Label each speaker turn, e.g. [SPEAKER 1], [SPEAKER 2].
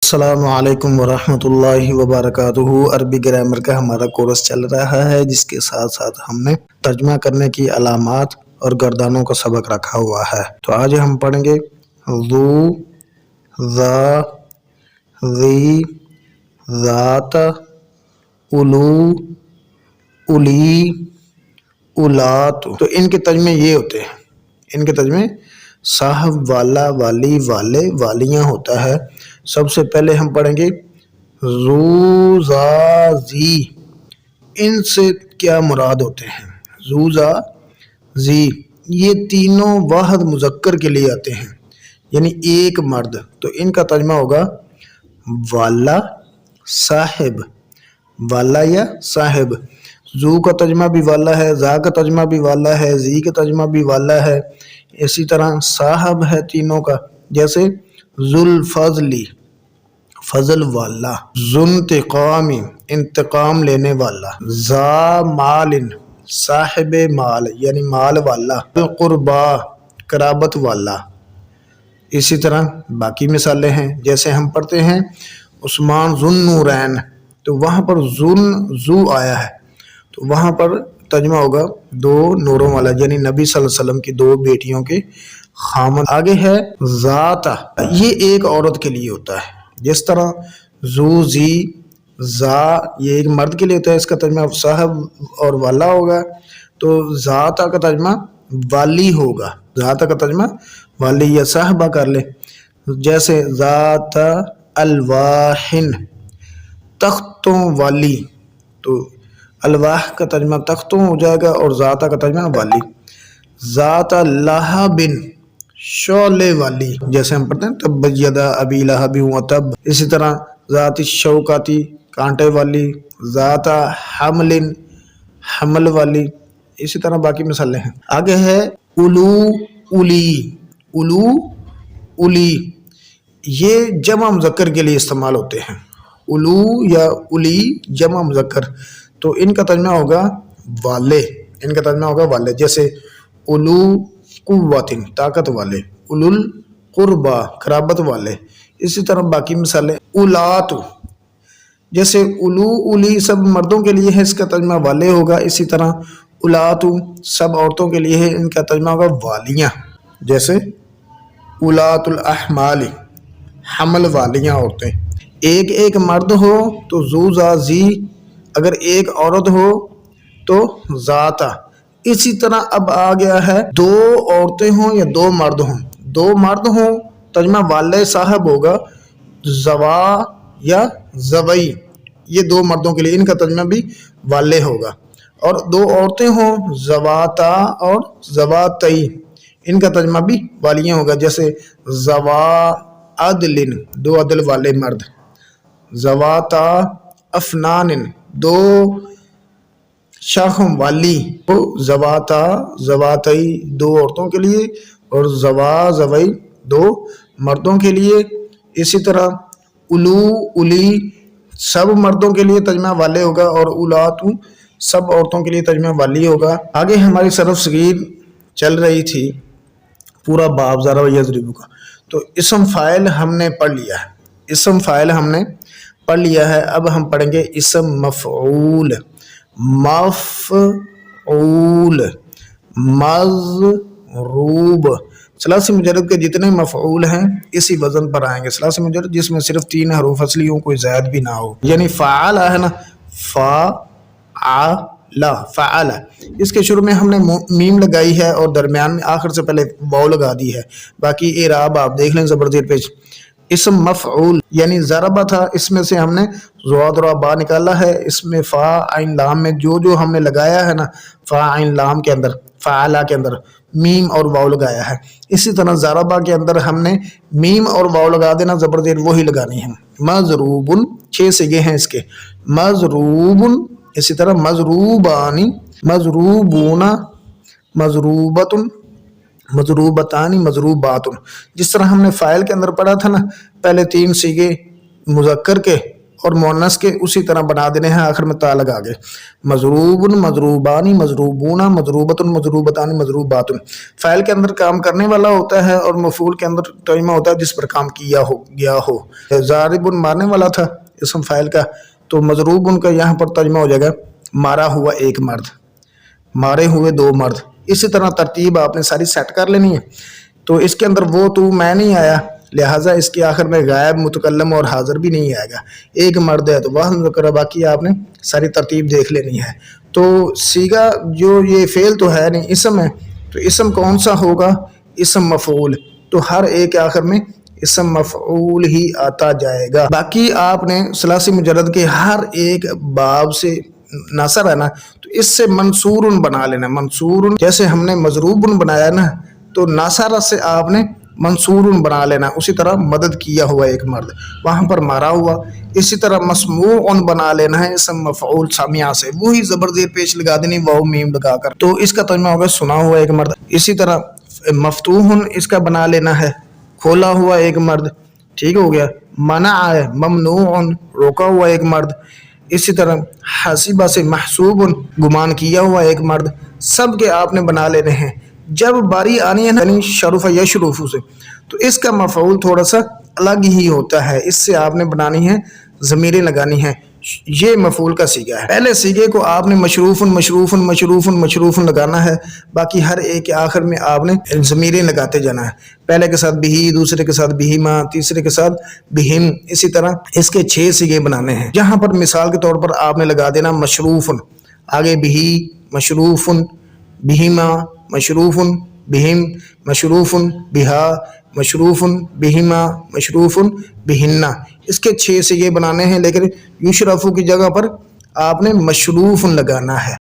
[SPEAKER 1] السلام علیکم ورحمۃ اللہ وبرکاتہ۔ عربی گرامر کا ہمارا کورس چل رہا ہے جس کے ساتھ ساتھ ہم نے ترجمہ کرنے کی علامات اور گردانوں کا سبق رکھا ہوا ہے۔ تو آج ہم پڑھیں گے ذو، ذا، ذی، ذات، اولو، اولی، اولات۔ تو ان کے ترجمے یہ ہوتے ہیں، ان کے ترجمے صاحب، والا، والی، والے، والیاں ہوتا ہے۔ سب سے پہلے ہم پڑھیں گے ذو، ذا، ذی، ان سے کیا مراد ہوتے ہیں۔ ذو، ذا، ذی یہ تینوں واحد مذکر کے لیے آتے ہیں، یعنی ایک مرد۔ تو ان کا ترجمہ ہوگا والا، صاحب، والا یا صاحب۔ ذو کا ترجمہ بھی والا ہے، ذا کا ترجمہ بھی والا ہے، ذی کا ترجمہ بھی والا ہے۔ اسی طرح صاحب ہے تینوں کا، جیسے ذوالفضلی، فضل والا، ذو انتقام، انتقام لینے والا، ذا مال، صاحب مال یعنی مال والا، القربا، قرابت والا۔ اسی طرح باقی مثالیں ہیں، جیسے ہم پڑھتے ہیں عثمان ذو النورین، تو وہاں پر ذو آیا ہے، تو وہاں پر ترجمہ ہوگا دو نوروں والا، یعنی نبی صلی اللہ علیہ وسلم کی دو بیٹیوں کے خامن۔ آگے ہے ذات، یہ ایک عورت کے لیے ہوتا ہے، جس طرح ذو، ذی، ذا یہ ایک مرد کے لیے ہوتا ہے، اس کا ترجمہ صاحب اور والا ہوگا۔ تو ذات کا ترجمہ والی ہوگا، ذات کا ترجمہ والی یا صاحبہ کر لے، جیسے ذات الواحن، تختوں والی۔ تو الواح کا ترجمہ تختوں ہو جائے گا اور ذات کا ترجمہ والی۔ ذات لہب، شعلے والی، جیسے ہم پڑھتے ہیں تبت یدا ابی لہب وتب۔ اسی طرح ذات الشوکاتی، کانٹے والی، ذات حمل، حمل والی۔ اسی طرح باقی مثالیں ہیں۔ آگے ہے اولو، اولی، اولو، اولی، یہ جمع مذکر کے لیے استعمال ہوتے ہیں۔ اولو یا اولی جمع مذکر، تو ان کا ترجمہ ہوگا والے، ان کا ترجمہ ہوگا والے، جیسے اولو قوت، طاقت والے، اولو القربا، قرابت والے۔ اسی طرح باقی مثالیں اولات، جیسے اولو، اولی سب مردوں کے لیے ہے، اس کا ترجمہ والے ہوگا۔ اسی طرح اولات سب عورتوں کے لیے ہے، ان کا ترجمہ ہوگا والیاں، جیسے اولات الاحمال، حمل والیاں عورتیں۔ ایک ایک مرد ہو تو ذو، ذا، ذی، اگر ایک عورت ہو تو ذات۔ اسی طرح اب آ گیا ہے دو عورتیں ہوں یا دو مرد ہوں، دو مرد ہوں ترجمہ والے صاحب ہوگا، زوا یا زوئی، یہ دو مردوں کے لیے ان کا ترجمہ بھی والے ہوگا۔ اور دو عورتیں ہوں زواتا اور زواتئی، ان کا ترجمہ بھی والیاں ہوگا، جیسے زوا عدل، دو عدل والے مرد، زواتا افنان، دو شاخوں والی، تو زواتا، زواتئی دو عورتوں کے لیے اور زوا، زوئی دو مردوں کے لیے۔ اسی طرح اولو، اولی سب مردوں کے لیے ترجمہ والے ہوگا، اور اولات سب عورتوں کے لیے ترجمہ والی ہوگا۔ آگے ہماری صرف صغیر چل رہی تھی، پورا باب ضرب و یضرب کا، تو اسم فاعل ہم نے پڑھ لیا ہے، اسم فاعل ہم نے پڑھ لیا ہے۔ اب ہم پڑھیں گے اسم مفعول، مفعول، مضروب۔ ثلاثی مجرد کے جتنے مفعول ہیں اسی وزن پر آئیں گے، ثلاثی مجرد جس میں صرف 3 حروف اصلی ہوں، کوئی زائد بھی نہ ہو، یعنی فعل ہے نا، فعل، فعل، اس کے شروع میں ہم نے میم لگائی ہے اور درمیان میں آخر سے پہلے واو لگا دی ہے، باقی اعراب آپ دیکھ لیں زبر زیر پیش۔ اسم مفعول یعنی ضربہ تھا، اس میں سے ہم نے ضاد اور با نکالا ہے، اس میں فا عین لام میں جو ہم نے لگایا ہے نا، فا عین لام کے اندر، فعلا کے اندر میم اور واو لگایا ہے۔ اسی طرح ضربہ کے اندر ہم نے میم اور واو لگا دینا، زبر زیر وہی لگانی ہے۔ مضروب، 6 صیغے ہیں اس کے، مضروب، اسی طرح مضروبانی، مضروبون، مضروبۃ، مضروبتان، مضروبات۔ جس طرح ہم نے فاعل کے اندر پڑھا تھا نا، پہلے 3 صیغے مذکر کے اور مونس کے اسی طرح بنا دینے ہیں، آخر میں تا لگا گے. مضروب، مضروبانی، مضروبون، مضروبت، مضروبتان، مضروبات. فاعل کے اندر کام کرنے والا ہوتا ہے اور مفعول کے اندر ترجمہ ہوتا ہے جس پر کام کیا ہو گیا ہو. ضارب مارنے والا تھا اسم فاعل کا، تو مضروب کا یہاں پر ترجمہ ہو جائے گا مارا ہوا ایک مرد، مارے ہوئے دو مرد. اسی طرح ترتیب آپ نے ساری سیٹ کر لینی ہے. تو اس کے اندر وہ تو میں نہیں آیا، لہٰذا اس کے آخر میں غائب، متکلم اور حاضر بھی نہیں آئے گا. ایک مرد ہے تو وہ ذکر، باقی آپ نے ساری ترتیب دیکھ لینی ہے. تو صیغہ جو یہ فعل تو ہے نہیں، اسم ہے، تو اسم کون سا ہوگا؟ اسم مفعول. تو ہر ایک آخر میں اسم مفعول ہی آتا جائے گا. باقی آپ نے ثلاثی مجرد کے ہر ایک باب سے ناصر ہے نا، تو اس سے منصور بنا لینا. منصور جیسے ہم نے مضروب بنایا نا، تو ناصرہ سے آپ نے منصور بنا لینا. اسی طرح مدد کیا ہوا ایک مرد، وہاں پر مارا ہوا. اسی طرح مسموع بنا لینا ہے اسم مفعول سامعہ سے، وہی زبر زیر پیش لگا دینی واو میم لگا کر، تو اس کا ترجمہ ہوگا سنا ہوا ایک مرد. اسی طرح مفتوح اس کا بنا لینا ہے کھولا ہوا ایک مرد، ٹھیک ہو گیا. منع ہے ممنوع روکا ہوا ایک مرد. اسی طرح حسیبہ سے محسوب گمان کیا ہوا ایک مرد. سب کے آپ نے بنا لینے ہیں. جب باری آنی ہے یعنی شرف یا شروف سے، تو اس کا مفعول تھوڑا سا الگ ہی ہوتا ہے. اس سے آپ نے بنانی ہے، ضمیریں لگانی ہے. یہ مفعول کا صیغہ ہے. پہلے صیغے کو آپ نے مشروف مشروف مشروف مشروف لگانا ہے، باقی ہر ایک کے آخر میں آپ نے ضمیریں لگاتے جانا ہے. پہلے کے ساتھ بھی، دوسرے کے ساتھ بہما، تیسرے کے ساتھ بہم. اسی طرح اس کے 6 صیغے بنانے ہیں. جہاں پر مثال کے طور پر آپ نے لگا دینا مشروف، آگے بھی مشروف بہما، مشروف بہم، مشروف بہا، مشروف بہما، مشروف بہنہ. اس کے 6 صیغے بنانے ہیں، لیکن یشرف کی جگہ پر آپ نے مشروف لگانا ہے.